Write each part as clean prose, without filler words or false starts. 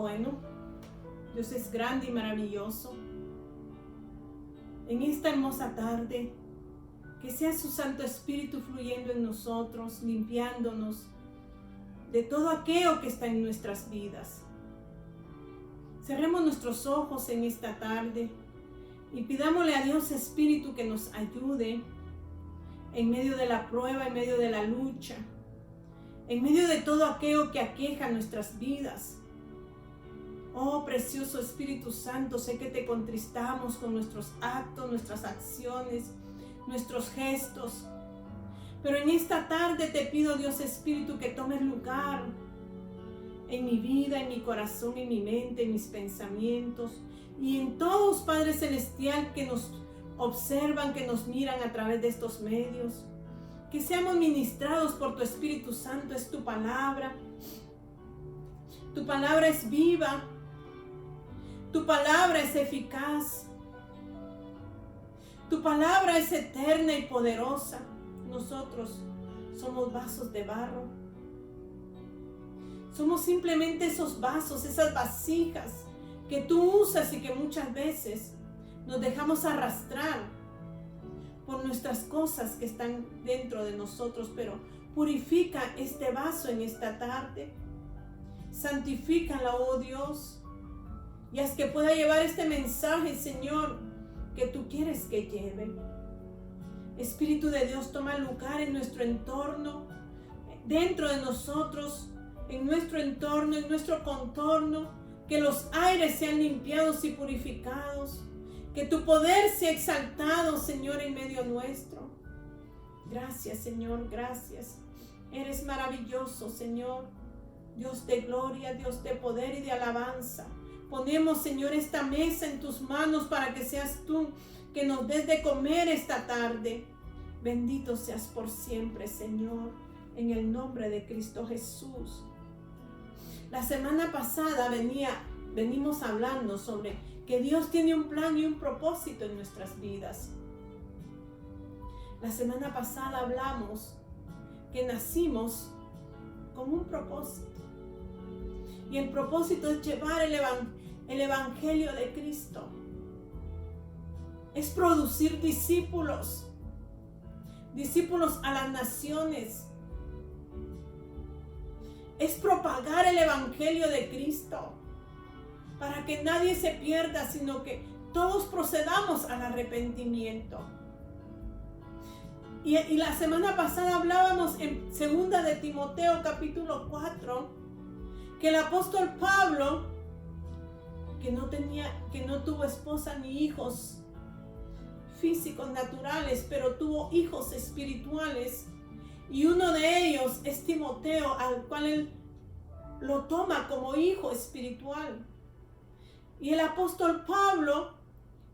Bueno, Dios es grande y maravilloso. En esta hermosa tarde, que sea su Santo Espíritu fluyendo en nosotros, limpiándonos de todo aquello que está en nuestras vidas. Cerremos nuestros ojos en esta tarde y pidámosle a Dios Espíritu que nos ayude en medio de la prueba, en medio de la lucha, en medio de todo aquello que aqueja nuestras vidas. Oh, precioso Espíritu Santo, sé que te contristamos con nuestros actos, nuestras acciones, nuestros gestos. Pero en esta tarde te pido, Dios Espíritu, que tomes lugar en mi vida, en mi corazón, en mi mente, en mis pensamientos y en todos, Padre Celestial, que nos observan, que nos miran a través de estos medios. Que seamos ministrados por tu Espíritu Santo. Es tu palabra. Tu palabra es viva. Tu palabra es eficaz. Tu palabra es eterna y poderosa. Nosotros somos vasos de barro. Somos simplemente esos vasos, esas vasijas que tú usas y que muchas veces nos dejamos arrastrar por nuestras cosas que están dentro de nosotros. Pero purifica este vaso en esta tarde. Santifícala, oh Dios. Y haz que pueda llevar este mensaje, Señor, que tú quieres que lleve. Espíritu de Dios, toma lugar en nuestro entorno, dentro de nosotros, en nuestro entorno, en nuestro contorno. Que los aires sean limpiados y purificados. Que tu poder sea exaltado, Señor, en medio nuestro. Gracias, Señor, gracias. Eres maravilloso, Señor. Dios de gloria, Dios de poder y de alabanza. Ponemos, Señor, esta mesa en tus manos para que seas tú que nos des de comer esta tarde. Bendito seas por siempre, Señor, en el nombre de Cristo Jesús. La semana pasada venimos hablando sobre que Dios tiene un plan y un propósito en nuestras vidas. La semana pasada hablamos que nacimos con un propósito. Y el propósito es llevar el Evangelio de Cristo. Es producir discípulos. Discípulos a las naciones. Es propagar el Evangelio de Cristo. Para que nadie se pierda, sino que todos procedamos al arrepentimiento. Y la semana pasada hablábamos en 2 de Timoteo capítulo 4, que el apóstol Pablo, que no tuvo esposa ni hijos físicos naturales, pero tuvo hijos espirituales, y uno de ellos es Timoteo, al cual él lo toma como hijo espiritual. Y el apóstol Pablo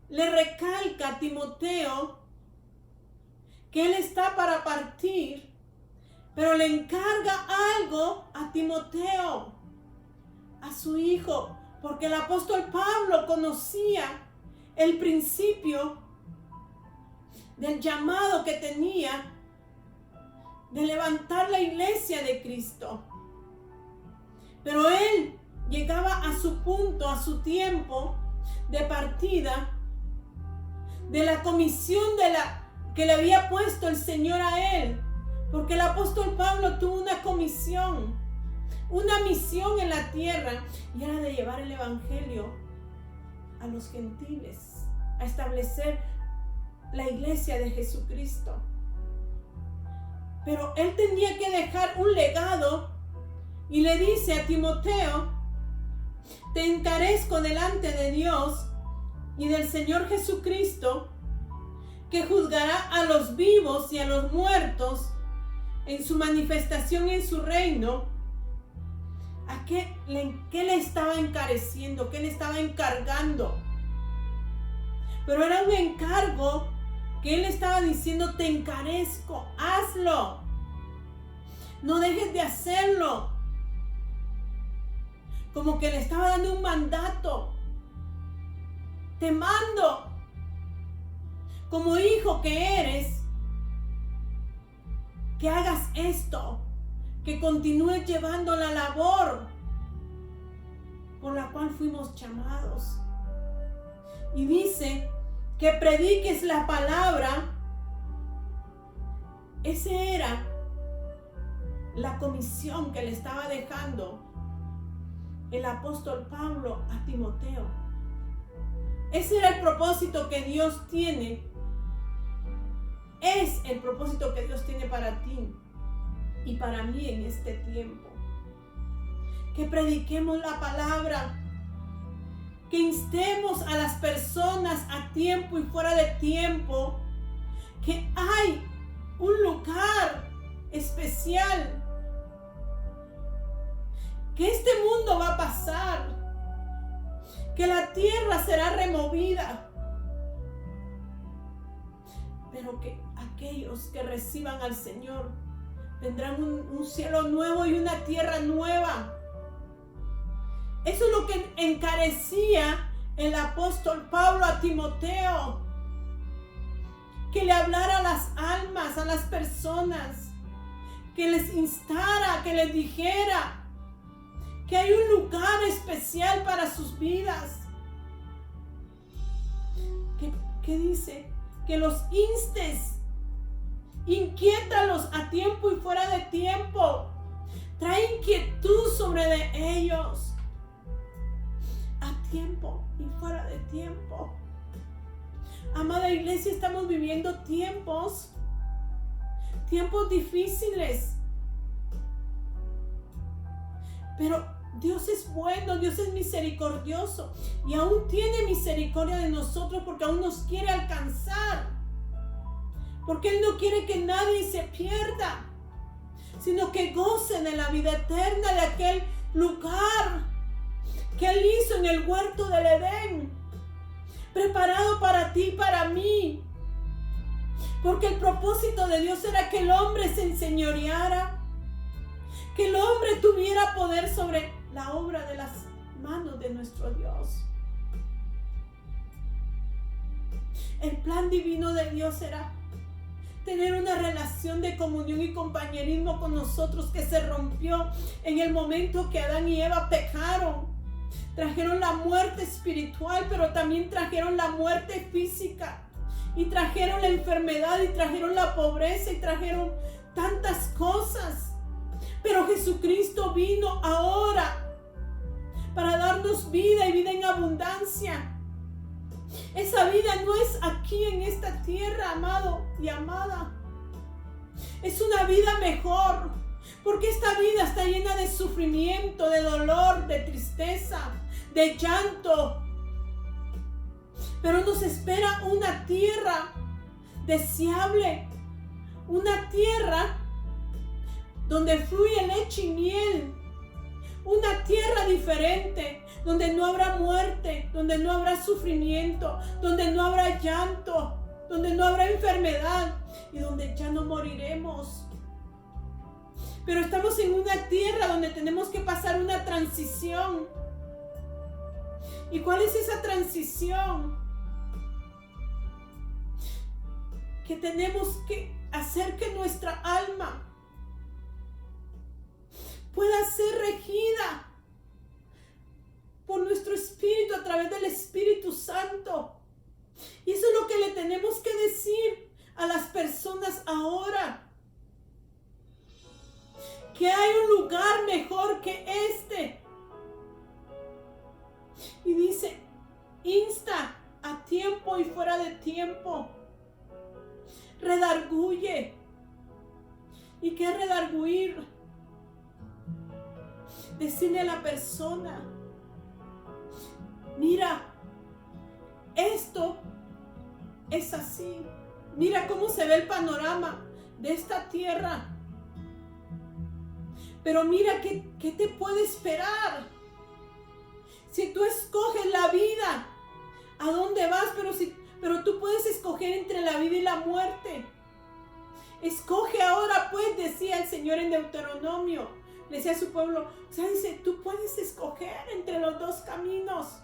le recalca a Timoteo que él está para partir, pero le encarga algo a Timoteo, a su hijo, porque el apóstol Pablo conocía el principio del llamado que tenía de levantar la iglesia de Cristo. Pero él llegaba a su punto, a su tiempo de partida, de la comisión que le había puesto el Señor a él, porque el apóstol Pablo tuvo una comisión, una misión en la tierra, y era de llevar el Evangelio a los gentiles, a establecer la iglesia de Jesucristo. Pero él tenía que dejar un legado, y le dice a Timoteo: te encarezco delante de Dios y del Señor Jesucristo, que juzgará a los vivos y a los muertos en su manifestación en su reino. ¿A qué le estaba encareciendo? ¿Qué le estaba encargando? Pero era un encargo que él estaba diciendo: te encarezco, hazlo. No dejes de hacerlo. Como que le estaba dando un mandato. Te mando, como hijo que eres, que hagas esto, que continúes llevando la labor por la cual fuimos llamados. Y dice que prediques la palabra. Esa era la comisión que le estaba dejando el apóstol Pablo a Timoteo. Ese era el propósito que Dios tiene. Es el propósito que Dios tiene para ti y para mí en este tiempo. Que prediquemos la palabra, que instemos a las personas a tiempo y fuera de tiempo, que hay un lugar especial, que este mundo va a pasar, que la tierra será removida, pero que aquellos que reciban al Señor tendrán un cielo nuevo y una tierra nueva. Eso es lo que encarecía el apóstol Pablo a Timoteo, que le hablara a las almas, a las personas, que les instara, que les dijera que hay un lugar especial para sus vidas. ¿Qué dice? Que los instes, inquiétalos a tiempo y fuera de tiempo. Trae inquietud sobre de ellos a tiempo y fuera de tiempo. Amada iglesia, estamos viviendo tiempos difíciles. Pero Dios es bueno, Dios es misericordioso y aún tiene misericordia de nosotros porque aún nos quiere alcanzar. Porque Él no quiere que nadie se pierda, sino que gocen de la vida eterna, de aquel lugar que Él hizo en el huerto del Edén, preparado para ti y para mí. Porque el propósito de Dios era que el hombre se enseñoreara, que el hombre tuviera poder sobre la obra de las manos de nuestro Dios. El plan divino de Dios era tener una relación de comunión y compañerismo con nosotros que se rompió en el momento que Adán y Eva pecaron. Trajeron la muerte espiritual, pero también trajeron la muerte física. Y trajeron la enfermedad, y trajeron la pobreza, y trajeron tantas cosas. Pero Jesucristo vino ahora para darnos vida y vida en abundancia. Esa vida no es aquí en esta tierra, amado y amada. Es una vida mejor, porque esta vida está llena de sufrimiento, de dolor, de tristeza, de llanto. Pero nos espera una tierra deseable, una tierra donde fluye leche y miel, una tierra diferente, donde no habrá muerte, donde no habrá sufrimiento, donde no habrá llanto, donde no habrá enfermedad y donde ya no moriremos. Pero estamos en una tierra donde tenemos que pasar una transición. ¿Y cuál es esa transición? Que tenemos que hacer que nuestra alma pueda ser regida por nuestro espíritu a través del Espíritu Santo. Y eso es lo que le tenemos que decir a las personas ahora. Que hay un lugar mejor que este. Y dice, insta a tiempo y fuera de tiempo. Redarguye. ¿Y qué es redarguir? Decirle a la persona, mira, esto es así. Mira cómo se ve el panorama de esta tierra. Pero mira qué te puede esperar. Si tú escoges la vida, ¿a dónde vas? Pero tú puedes escoger entre la vida y la muerte. Escoge ahora, pues, decía el Señor en Deuteronomio. Le decía a su pueblo, o sea, dice, tú puedes escoger entre los dos caminos,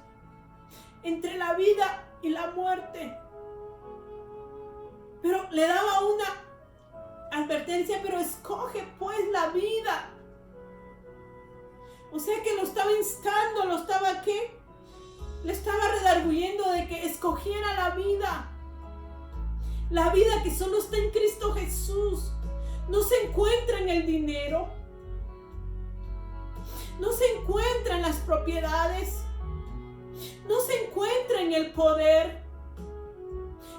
entre la vida y la muerte. Pero le daba una advertencia, pero escoge pues la vida. O sea que lo estaba instando, le estaba redarguyendo de que escogiera la vida. La vida que solo está en Cristo Jesús. No se encuentra en el dinero. No se encuentra en las propiedades. No se encuentra en el poder.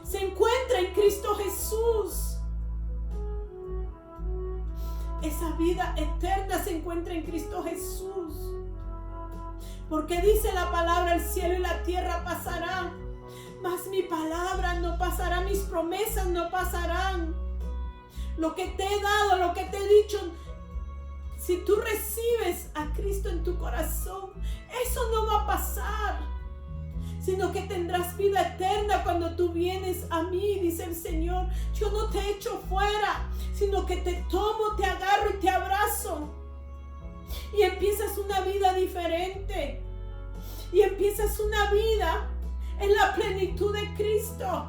Se encuentra en Cristo Jesús. Esa vida eterna se encuentra en Cristo Jesús. Porque dice la palabra, el cielo y la tierra pasarán, mas mi palabra no pasará, mis promesas no pasarán. Lo que te he dado, lo que te he dicho, si tú recibes a Cristo en tu corazón, eso no va a pasar, sino que tendrás vida eterna cuando tú vienes a mí, dice el Señor. Yo no te echo fuera, sino que te tomo, te agarro y te abrazo. Y empiezas una vida diferente. Y empiezas una vida en la plenitud de Cristo.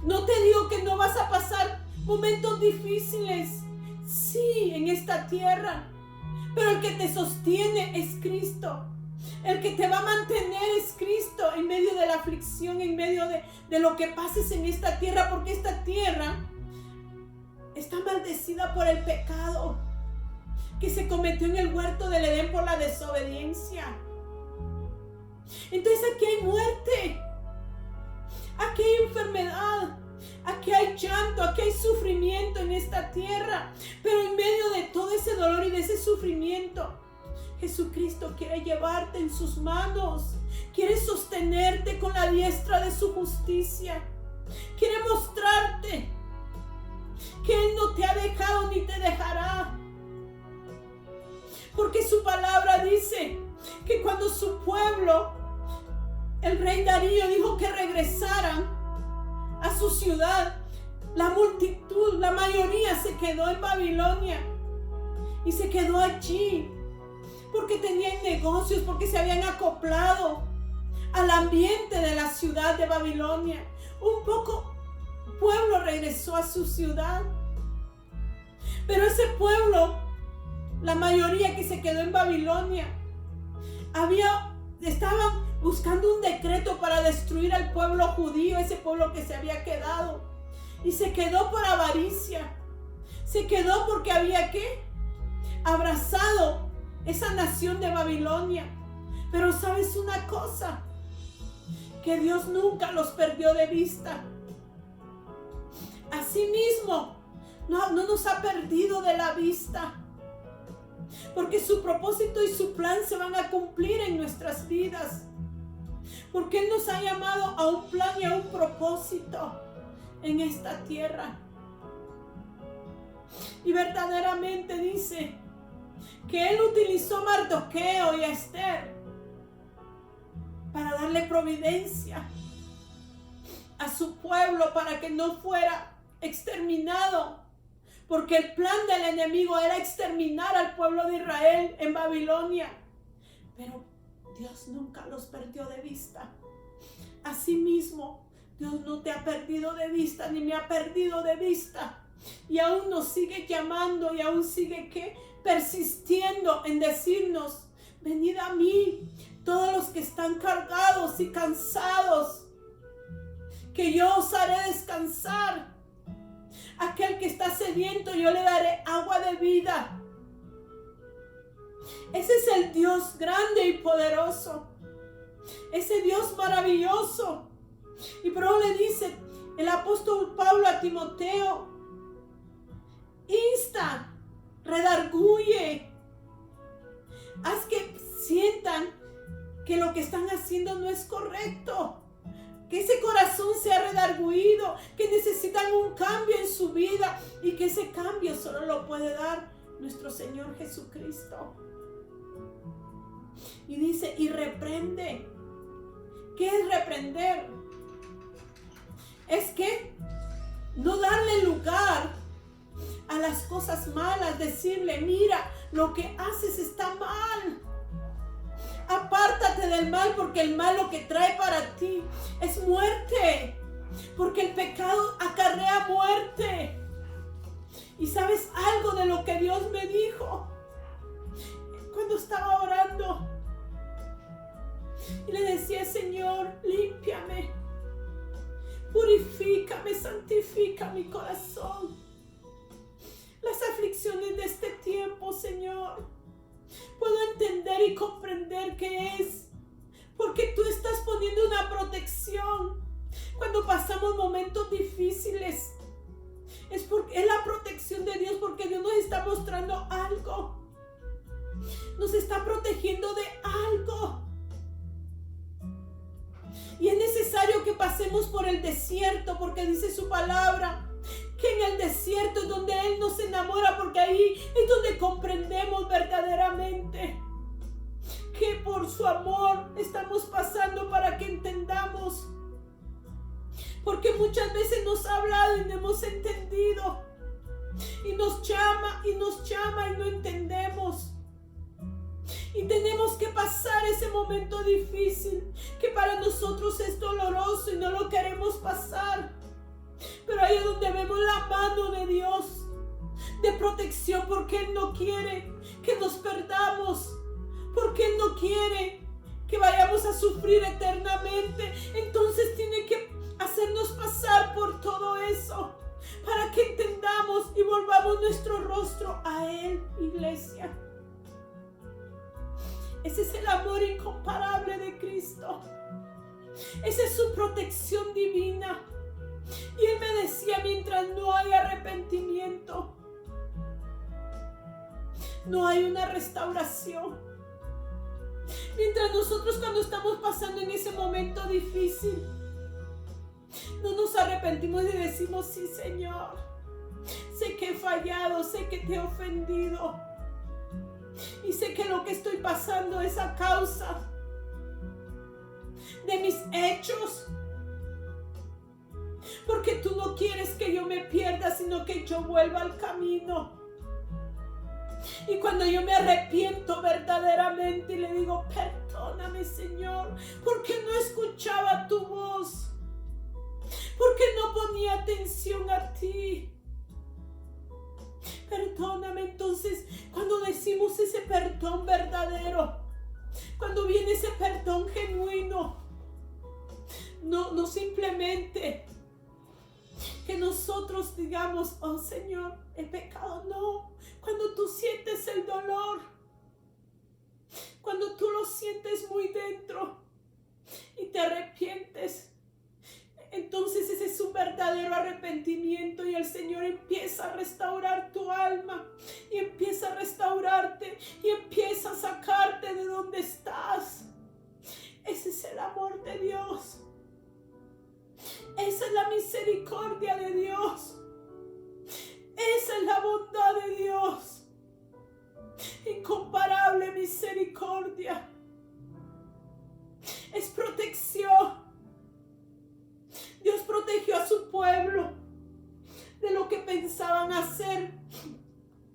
No te digo que no vas a pasar momentos difíciles, sí, en esta tierra, pero el que te sostiene es Cristo. El que te va a mantener es Cristo en medio de la aflicción, en medio de lo que pases en esta tierra, porque esta tierra está maldecida por el pecado que se cometió en el huerto del Edén por la desobediencia. Entonces aquí hay muerte, aquí hay enfermedad, aquí hay llanto, aquí hay sufrimiento en esta tierra. Pero en medio de todo ese dolor y de ese sufrimiento, Jesucristo quiere llevarte en sus manos, quiere sostenerte con la diestra de su justicia, quiere mostrarte que Él no te ha dejado ni te dejará. Porque su palabra dice que cuando su pueblo, el rey Darío, dijo que regresaran a su ciudad, la multitud, la mayoría se quedó en Babilonia y se quedó allí porque tenían negocios, porque se habían acoplado al ambiente de la ciudad de Babilonia. Un poco pueblo regresó a su ciudad, pero ese pueblo, la mayoría que se quedó en Babilonia, estaban buscando un decreto para destruir al pueblo judío, ese pueblo que se había quedado. Y se quedó por avaricia. Se quedó porque había abrazado esa nación de Babilonia. Pero sabes una cosa, que Dios nunca los perdió de vista. Asimismo, no nos ha perdido de la vista, porque su propósito y su plan se van a cumplir en nuestras vidas, porque Él nos ha llamado a un plan y a un propósito en esta tierra. Y verdaderamente dice que Él utilizó a Mardoqueo y a Esther para darle providencia a su pueblo, para que no fuera exterminado, porque el plan del enemigo era exterminar al pueblo de Israel en Babilonia. Pero Dios nunca los perdió de vista. Asimismo, Dios no te ha perdido de vista, ni me ha perdido de vista. Y aún nos sigue llamando, y aún sigue persistiendo en decirnos: venid a mí, todos los que están cargados y cansados, que yo os haré descansar. Aquel que está sediento, yo le daré agua de vida. Ese es el Dios grande y poderoso, ese Dios maravilloso. Y pero le dice el apóstol Pablo a Timoteo: insta, redarguye, haz que sientan que lo que están haciendo no es correcto, que ese corazón sea redarguido, que necesitan un cambio en su vida, y que ese cambio solo lo puede dar nuestro Señor Jesucristo. Y dice: y reprende. ¿Qué es reprender? Es que no darle lugar a las cosas malas, decirle: mira, lo que haces está mal. Apártate del mal, porque el mal lo que trae para ti es muerte, porque el pecado acarrea muerte. ¿Y sabes algo de lo que Dios me dijo? cuando estaba orando y le decía: Señor, límpiame, purifícame, santifica mi corazón. Las aflicciones de este tiempo, Señor, puedo entender y comprender que es porque tú estás poniendo una protección cuando pasamos momentos difíciles. Es la protección de Dios, porque Dios nos está mostrando algo, nos está protegiendo de algo. Y es necesario que pasemos por el desierto, porque dice su palabra que en el desierto es donde Él nos enamora, porque ahí es donde comprendemos verdaderamente que por su amor estamos pasando, para que entendamos. Porque muchas veces nos ha hablado y no hemos entendido, y nos llama y no entendemos. Y tenemos que pasar ese momento difícil, que para nosotros es doloroso y no lo queremos pasar. Pero ahí es donde vemos la mano de Dios de protección, porque Él no quiere que nos perdamos, porque Él no quiere que vayamos a sufrir eternamente. Entonces tiene que hacernos pasar por todo eso, para que entendamos y volvamos nuestro rostro a Él, iglesia. Ese es el amor incomparable de Cristo. Esa es su protección divina. Y Él me decía: mientras no hay arrepentimiento, no hay una restauración. Mientras nosotros, cuando estamos pasando en ese momento difícil, no nos arrepentimos y decimos: sí, Señor, sé que he fallado, sé que te he ofendido, y sé que lo que estoy pasando es a causa de mis hechos, porque tú no quieres que yo me pierda, sino que yo vuelva al camino. Y cuando yo me arrepiento verdaderamente y le digo: perdóname, Señor, porque no escuchaba tu voz, porque no ponía atención a ti, perdóname. Entonces, cuando decimos ese perdón verdadero, cuando viene ese perdón genuino, no simplemente que nosotros digamos: oh Señor, he pecado. No, cuando tú sientes el dolor, cuando tú lo sientes muy dentro y te arrepientes, entonces ese es un verdadero arrepentimiento, y el Señor empieza a restaurar tu alma, y empieza a restaurarte, y empieza a sacarte de donde estás. Ese es el amor de Dios. Esa es la misericordia de Dios. Esa es la bondad de Dios. Incomparable misericordia. Es protección. Dios protegió a su pueblo de lo que pensaban hacer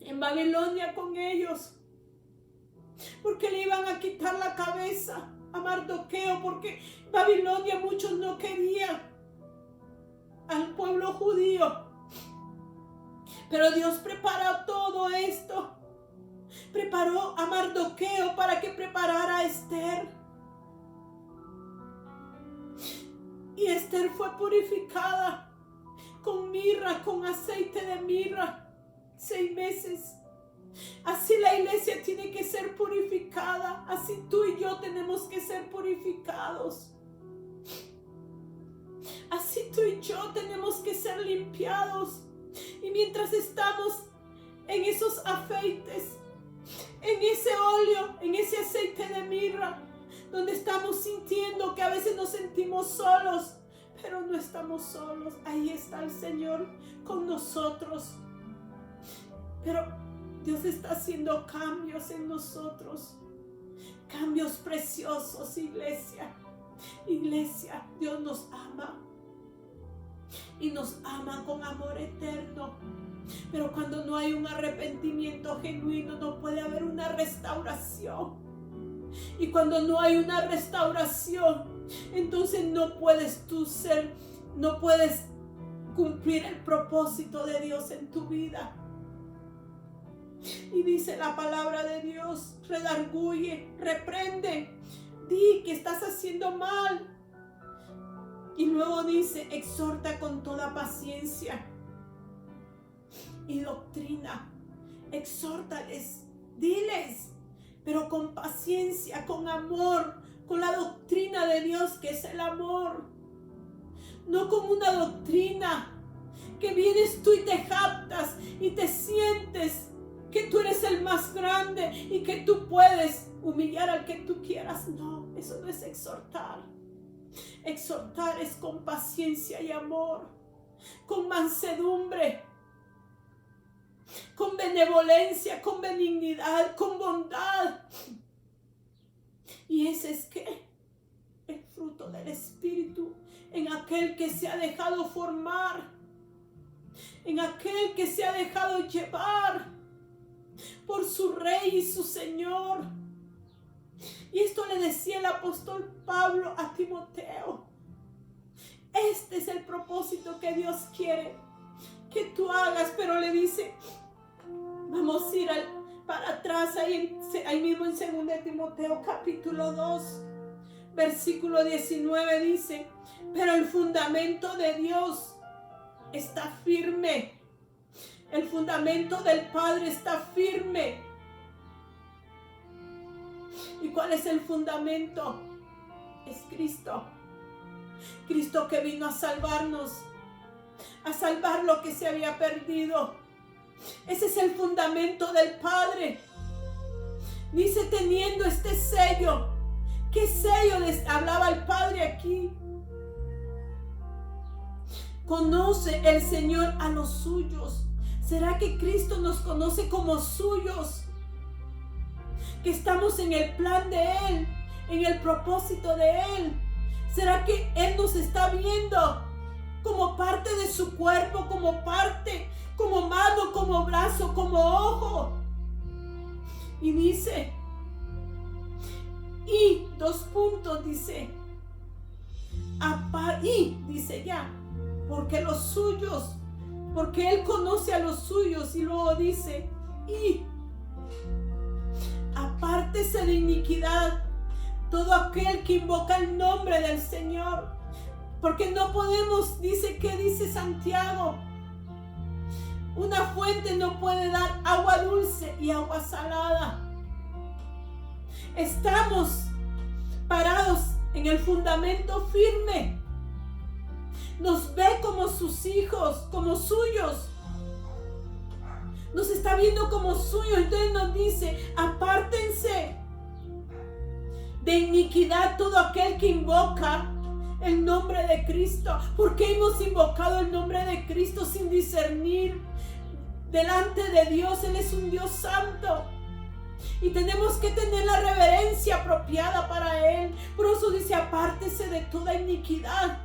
en Babilonia con ellos, porque le iban a quitar la cabeza a Mardoqueo, porque Babilonia muchos no querían al pueblo judío. Pero Dios preparó todo esto. Preparó a Mardoqueo para que preparara a Esther. Y Esther fue purificada con mirra, con aceite de mirra, 6 meses. Así la iglesia tiene que ser purificada. Así tú y yo tenemos que ser purificados. Así tú y yo tenemos que ser limpiados. Y mientras estamos en esos aceites, en ese óleo, en ese aceite de mirra, donde estamos sintiendo que a veces nos sentimos solos, pero no estamos solos. Ahí está el Señor con nosotros. Pero Dios está haciendo cambios en nosotros, cambios preciosos, iglesia. Iglesia, Dios nos ama y nos ama con amor eterno. Pero cuando no hay un arrepentimiento genuino, no puede haber una restauración. Y cuando no hay una restauración, entonces no puedes cumplir el propósito de Dios en tu vida. Y dice la palabra de Dios, redarguye, reprende, di que estás haciendo mal. Y luego dice, exhorta con toda paciencia y doctrina. Exhórtales, diles, pero con paciencia, con amor, con la doctrina de Dios que es el amor. No con una doctrina que vienes tú y te jactas y te sientes que tú eres el más grande y que tú puedes humillar al que tú quieras. No, eso no es exhortar. Exhortar es con paciencia y amor, con mansedumbre, con benevolencia, con benignidad, con bondad. Y ese es ¿qué? El fruto del Espíritu en aquel que se ha dejado formar, en aquel que se ha dejado llevar por su Rey y su Señor. Y esto le decía el apóstol Pablo a Timoteo. Este es el propósito que Dios quiere que tú hagas, pero le dice, vamos a ir para atrás, ahí mismo en 2 Timoteo capítulo 2, versículo 19 dice, pero el fundamento de Dios está firme. El fundamento del Padre está firme. ¿Y cuál es el fundamento? Es Cristo. Cristo que vino a salvarnos, a salvar lo que se había perdido. Ese es el fundamento del Padre. Dice, teniendo este sello. ¿Qué sello les hablaba el Padre aquí? Conoce el Señor a los suyos. ¿Será que Cristo nos conoce como suyos? Que estamos en el plan de Él, en el propósito de Él. ¿Será que Él nos está viendo como parte de su cuerpo, como parte, como mano, como brazo, como ojo? Y dice, y 2 puntos dice, dice ya, porque los suyos, porque Él conoce a los suyos, y luego dice, y apártese de iniquidad todo aquel que invoca el nombre del Señor, porque no podemos, dice, ¿qué dice Santiago? Una fuente no puede dar agua dulce y agua salada. Estamos parados en el fundamento firme. Nos ve como sus hijos, como suyos. Nos está viendo como suyos. Entonces nos dice, apártense de iniquidad todo aquel que invoca el nombre de Cristo. ¿Por qué hemos invocado el nombre de Cristo sin discernir? Delante de Dios, Él es un Dios santo. Y tenemos que tener la reverencia apropiada para Él. Por eso dice, apártese de toda iniquidad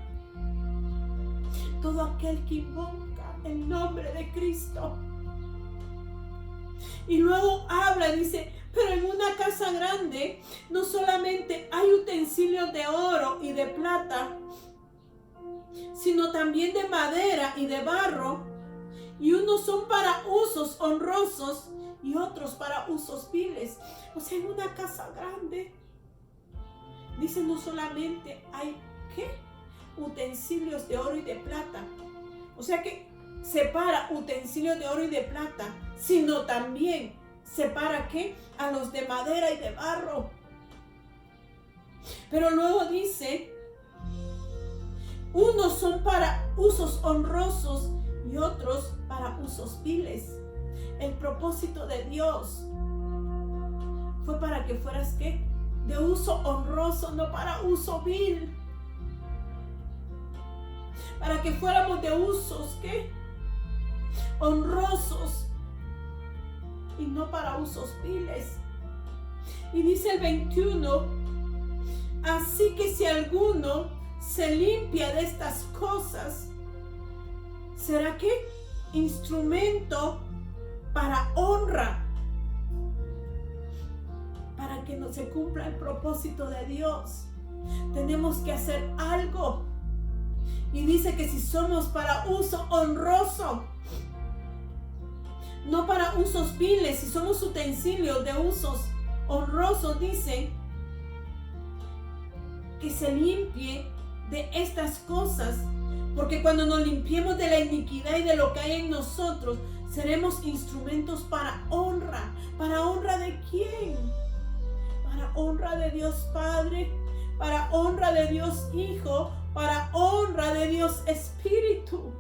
todo aquel que invoca el nombre de Cristo. Y luego habla, dice, pero en una casa grande no solamente hay utensilios de oro y de plata, sino también de madera y de barro, y unos son para usos honrosos y otros para usos viles. O sea, en una casa grande, dice, no solamente hay, ¿qué? Utensilios de oro y de plata. O sea que separa utensilios de oro y de plata, sino también separa, ¿qué? A los de madera y de barro. Pero luego dice, unos son para usos honrosos y otros para usos viles. El propósito de Dios fue para que fueras, ¿qué? De uso honroso, no para uso vil. Para que fuéramos de usos, ¿qué? Honrosos y no para usos viles. Y dice el 21, así que si alguno se limpia de estas cosas, ¿será que instrumento para honra? Para que no se cumpla el propósito de Dios, tenemos que hacer algo. Y dice que si somos para uso honroso, no para usos viles. Si somos utensilios de usos honrosos, dice que se limpie de estas cosas, porque cuando nos limpiemos de la iniquidad y de lo que hay en nosotros, seremos instrumentos para honra. ¿Para honra de quién? Para honra de Dios Padre, para honra de Dios Hijo, para honra de Dios Espíritu.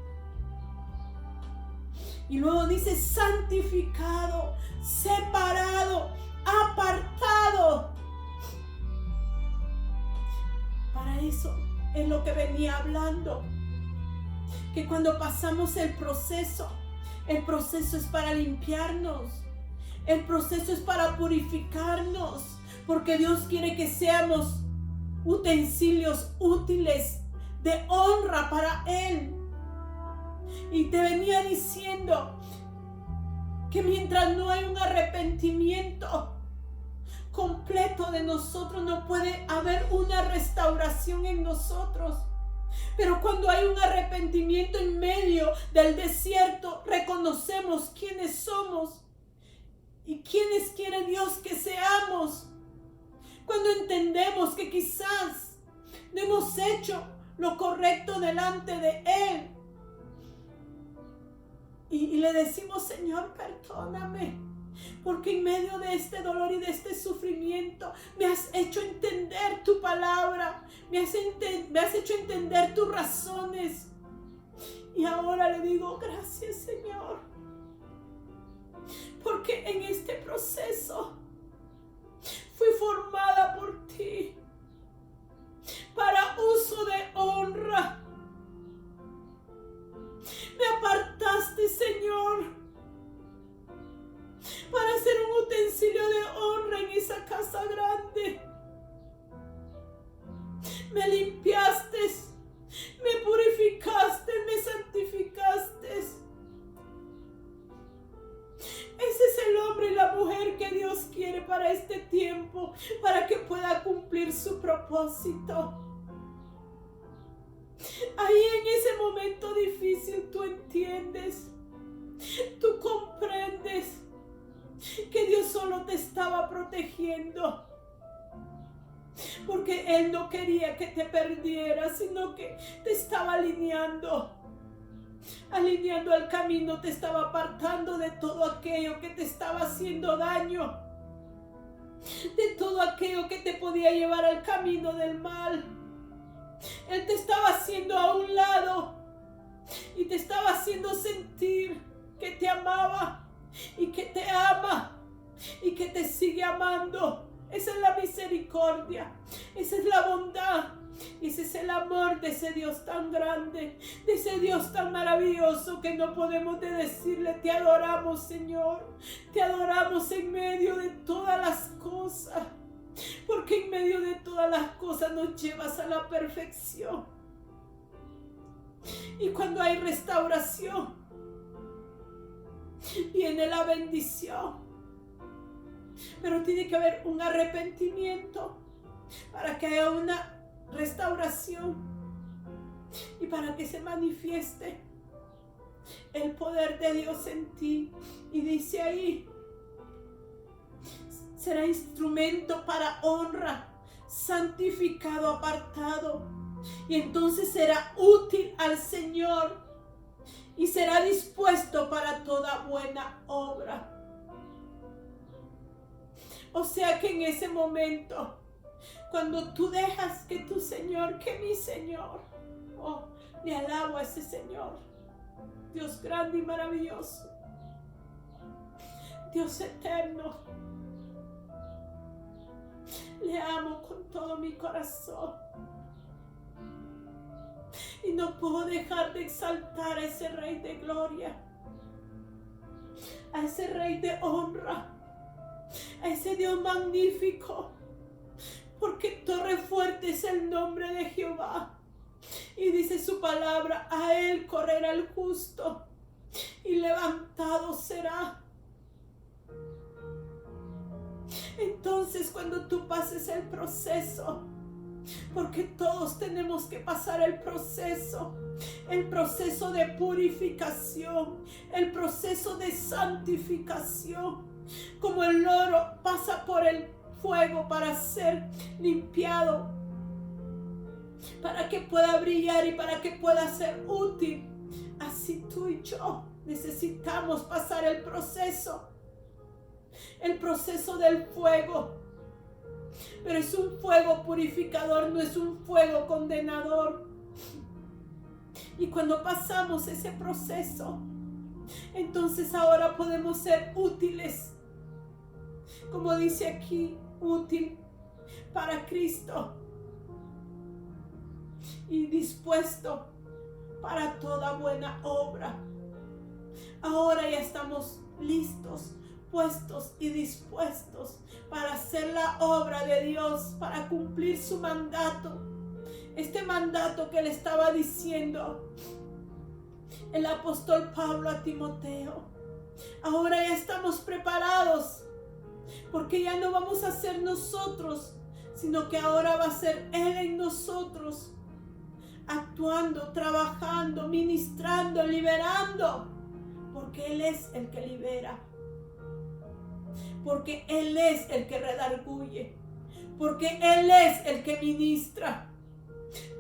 Y luego dice santificado, separado, apartado. Para eso es lo que venía hablando. Que cuando pasamos el proceso es para limpiarnos. El proceso es para purificarnos. Porque Dios quiere que seamos utensilios útiles de honra para Él. Y te venía diciendo que mientras no hay un arrepentimiento completo de nosotros, no puede haber una restauración en nosotros. Pero cuando hay un arrepentimiento en medio del desierto, reconocemos quiénes somos y quiénes quiere Dios que seamos. Cuando entendemos que quizás no hemos hecho lo correcto delante de Él. Y le decimos, Señor, perdóname. Porque en medio de este dolor y de este sufrimiento me has hecho entender tu palabra. Me has hecho entender tus razones. Y ahora le digo, gracias, Señor. Porque en este proceso fui formada por ti para uso de honra. Me apartaste, Señor, para ser un utensilio de honra en esa casa grande. Me limpiaste, me purificaste, me santificaste. Ese es el hombre y la mujer que Dios quiere para este tiempo, para que pueda cumplir su propósito. Ahí en ese momento difícil tú entiendes, tú comprendes que Dios solo te estaba protegiendo. Porque Él no quería que te perdieras, sino que te estaba alineando al camino, te estaba apartando de todo aquello que te estaba haciendo daño, de todo aquello que te podía llevar al camino del mal. Él te estaba haciendo a un lado y te estaba haciendo sentir que te amaba y que te ama y que te sigue amando. Esa es la misericordia, esa es la bondad, ese es el amor de ese Dios tan grande, de ese Dios tan maravilloso que no podemos de decirle te adoramos, Señor, te adoramos en medio de todas las cosas, porque en medio de todas las cosas nos llevas a la perfección. Y cuando hay restauración, viene la bendición. Pero tiene que haber un arrepentimiento para que haya una restauración y para que se manifieste el poder de Dios en ti. Y dice ahí, será instrumento para honra, santificado, apartado. Y entonces será útil al Señor y será dispuesto para toda buena obra. O sea que en ese momento, cuando tú dejas que tu Señor, que mi Señor, oh, le alabo a ese Señor, Dios grande y maravilloso, Dios eterno, le amo con todo mi corazón. Y no puedo dejar de exaltar a ese Rey de gloria, a ese Rey de honra, a ese Dios magnífico, porque torre fuerte es el nombre de Jehová. Y dice su palabra, a Él correrá el justo y levantado será. Entonces cuando tú pases el proceso, Porque todos tenemos que pasar el proceso de purificación, el proceso de santificación. Como el oro pasa por el fuego para ser limpiado, para que pueda brillar y para que pueda ser útil. Así tú y yo necesitamos pasar el proceso del fuego. Pero es un fuego purificador, no es un fuego condenador. Y cuando pasamos ese proceso, entonces ahora podemos ser útiles. Como dice aquí, útil para Cristo y dispuesto para toda buena obra. Ahora ya estamos listos, puestos y dispuestos para hacer la obra de Dios, para cumplir su mandato. Este mandato que le estaba diciendo el apóstol Pablo a Timoteo. Ahora ya estamos preparados, porque ya no vamos a ser nosotros, sino que ahora va a ser Él en nosotros, actuando, trabajando, ministrando, liberando, porque Él es el que libera, porque Él es el que redarguye, porque Él es el que ministra.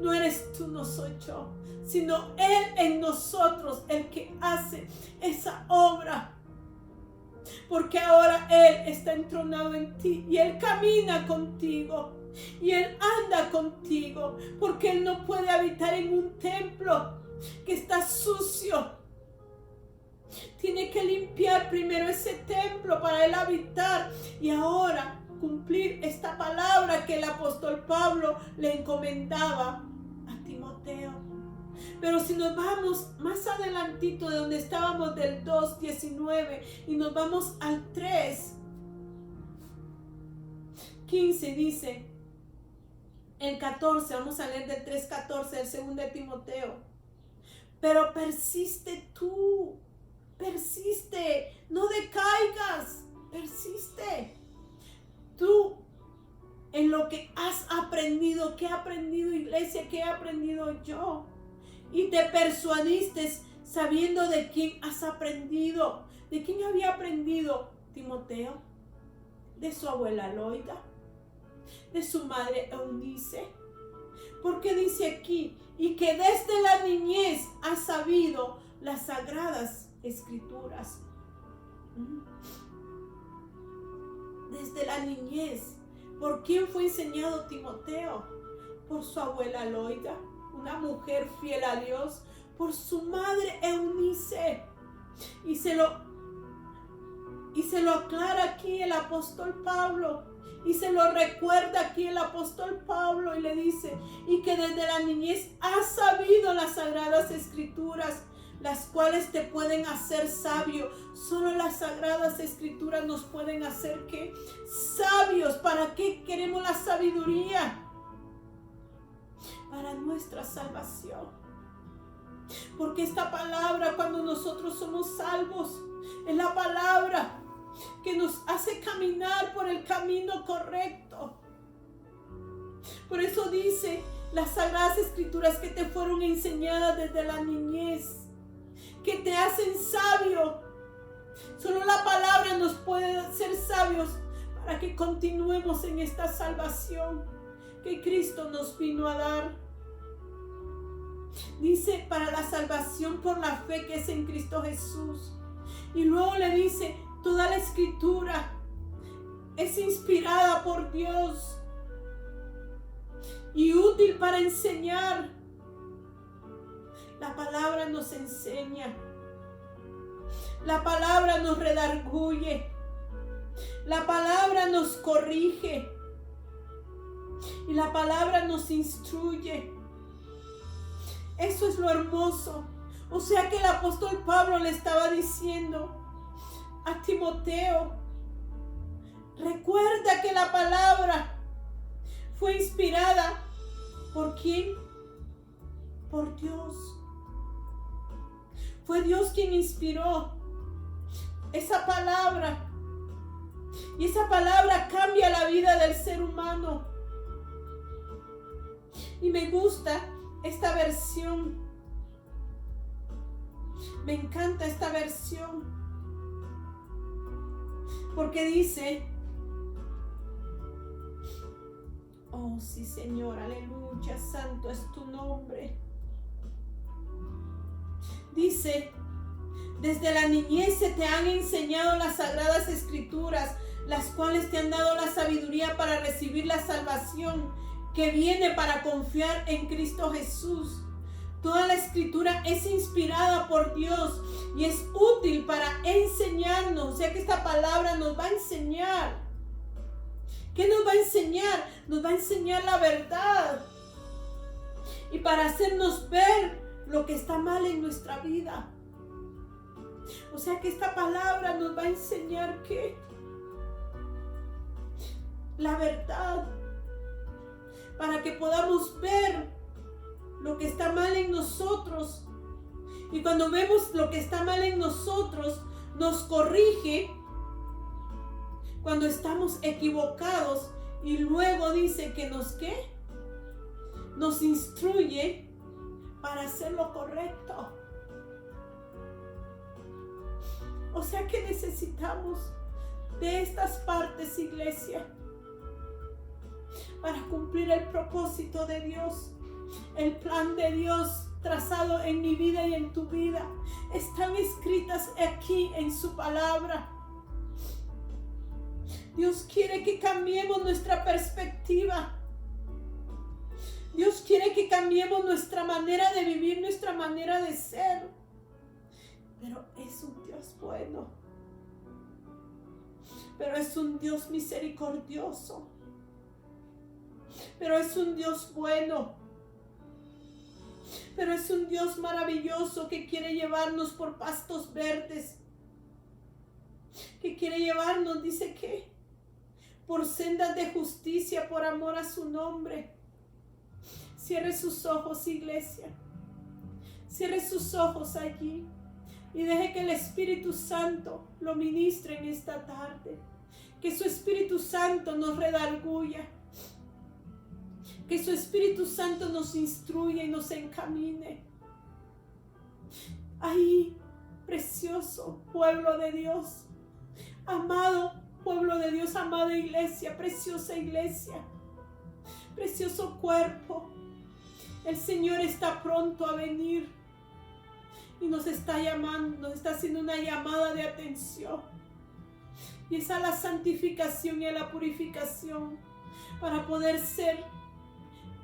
No eres tú, no soy yo, sino Él en nosotros, el que hace esa obra. Porque ahora Él está entronado en ti y Él camina contigo y Él anda contigo, porque Él no puede habitar en un templo que está sucio. Tiene que limpiar primero ese templo para Él habitar y ahora cumplir esta palabra que el apóstol Pablo le encomendaba a Timoteo. Pero si nos vamos más adelantito de donde estábamos, del 2:19, y nos vamos al 3:15, dice el 14, vamos a leer del 3:14 del 2 de Timoteo. Pero persiste tú, persiste, no decaigas, persiste. Tú, en lo que has aprendido, ¿qué he aprendido, iglesia? ¿Qué he aprendido yo? Y te persuadiste sabiendo de quién has aprendido. ¿De quién había aprendido Timoteo? De su abuela Loida, de su madre Eunice. Porque dice aquí, y que desde la niñez has sabido las sagradas escrituras. Desde la niñez. ¿Por quién fue enseñado Timoteo? Por su abuela Loida, una mujer fiel a Dios, por su madre Eunice. Y se lo aclara aquí el apóstol Pablo, y se lo recuerda aquí el apóstol Pablo, y le dice, y que desde la niñez has sabido las sagradas escrituras, las cuales te pueden hacer sabio. Solo las sagradas escrituras nos pueden hacer ¿qué? Sabios. ¿Para qué queremos la sabiduría? Para nuestra salvación. Porque esta palabra, cuando nosotros somos salvos, es la palabra que nos hace caminar por el camino correcto. Por eso dice, las sagradas escrituras que te fueron enseñadas desde la niñez, que te hacen sabio. Solo la palabra nos puede hacer sabios para que continuemos en esta salvación que Cristo nos vino a dar. Dice, para la salvación por la fe que es en Cristo Jesús. Y luego le dice, toda la escritura es inspirada por Dios y útil para enseñar. La palabra nos enseña. La palabra nos redarguye. La palabra nos corrige. Y la palabra nos instruye. Eso es lo hermoso. O sea que el apóstol Pablo le estaba diciendo a Timoteo, recuerda que la palabra fue inspirada ¿por quién? Por Dios. Fue Dios quien inspiró esa palabra. Y esa palabra cambia la vida del ser humano. Y me gusta esta versión. Me encanta esta versión. Porque dice, oh sí Señor, aleluya, santo es tu nombre. Dice, desde la niñez se te han enseñado las sagradas escrituras, las cuales te han dado la sabiduría para recibir la salvación que viene para confiar en Cristo Jesús. Toda la escritura es inspirada por Dios y es útil para enseñarnos. O sea que esta palabra nos va a enseñar. ¿Qué nos va a enseñar? Nos va a enseñar la verdad. Y para hacernos ver lo que está mal en nuestra vida. O sea que esta palabra nos va a enseñar que la verdad, para que podamos ver lo que está mal en nosotros. Y cuando vemos lo que está mal en nosotros, nos corrige cuando estamos equivocados. Y luego dice que nos instruye para hacer lo correcto. O sea que necesitamos de estas partes, iglesia, para cumplir el propósito de Dios. El plan de Dios trazado en mi vida y en tu vida están escritas aquí en su palabra. Dios quiere que cambiemos nuestra perspectiva. Dios quiere que cambiemos nuestra manera de vivir, nuestra manera de ser. Pero es un Dios bueno. Pero es un Dios misericordioso. Pero es un Dios bueno. Pero es un Dios maravilloso que quiere llevarnos por pastos verdes. Que quiere llevarnos, dice que, por sendas de justicia, por amor a su nombre. Cierre sus ojos, iglesia. Cierre sus ojos allí. Y deje que el Espíritu Santo lo ministre en esta tarde. Que su Espíritu Santo nos redarguya. Que su Espíritu Santo nos instruya y nos encamine. Ahí, precioso pueblo de Dios. Amado pueblo de Dios, amada iglesia, preciosa iglesia. Precioso cuerpo. El Señor está pronto a venir. Y nos está llamando, nos está haciendo una llamada de atención. Y es a la santificación y a la purificación para poder ser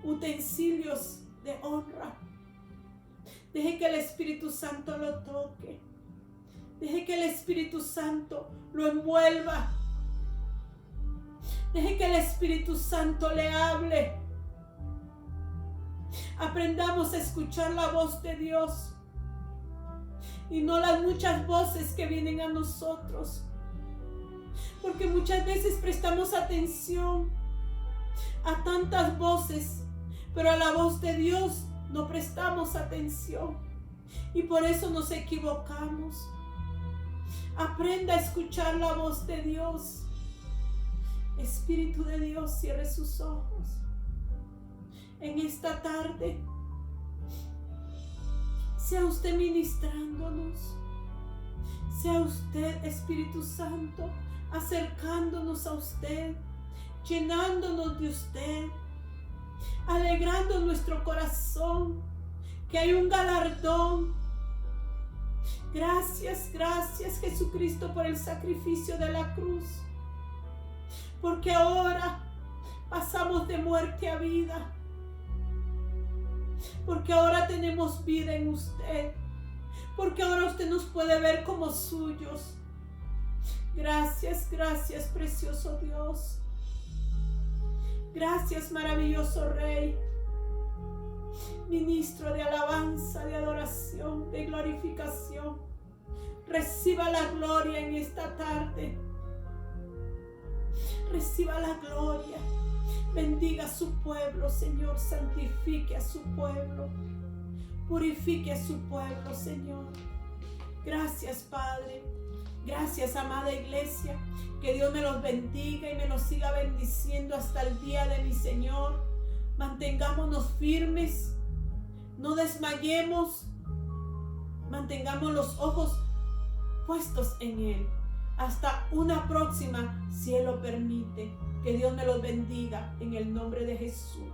utensilios de honra. Deje que el Espíritu Santo lo toque. Deje que el Espíritu Santo lo envuelva. Deje que el Espíritu Santo le hable. Aprendamos a escuchar la voz de Dios. Y no las muchas voces que vienen a nosotros. Porque muchas veces prestamos atención a tantas voces, pero a la voz de Dios no prestamos atención. Y por eso nos equivocamos. Aprenda a escuchar la voz de Dios. Espíritu de Dios, cierre sus ojos. En esta tarde, sea usted ministrándonos. Sea usted, Espíritu Santo, acercándonos a usted, llenándonos de usted, alegrando nuestro corazón, que hay un galardón. Gracias, gracias Jesucristo por el sacrificio de la cruz, porque ahora pasamos de muerte a vida. Porque ahora tenemos vida en usted. Porque ahora usted nos puede ver como suyos. Gracias, gracias, precioso Dios. Gracias, maravilloso Rey. Ministro de alabanza, de adoración, de glorificación. Reciba la gloria en esta tarde. Reciba la gloria. Bendiga a su pueblo, Señor. Santifique a su pueblo. Purifique a su pueblo, Señor. Gracias, Padre. Gracias, amada iglesia. Que Dios me los bendiga y me los siga bendiciendo hasta el día de mi Señor Mantengámonos firmes, no desmayemos, mantengamos los ojos puestos en Él. Hasta una próxima, si Él lo permite. Que Dios me los bendiga en el nombre de Jesús.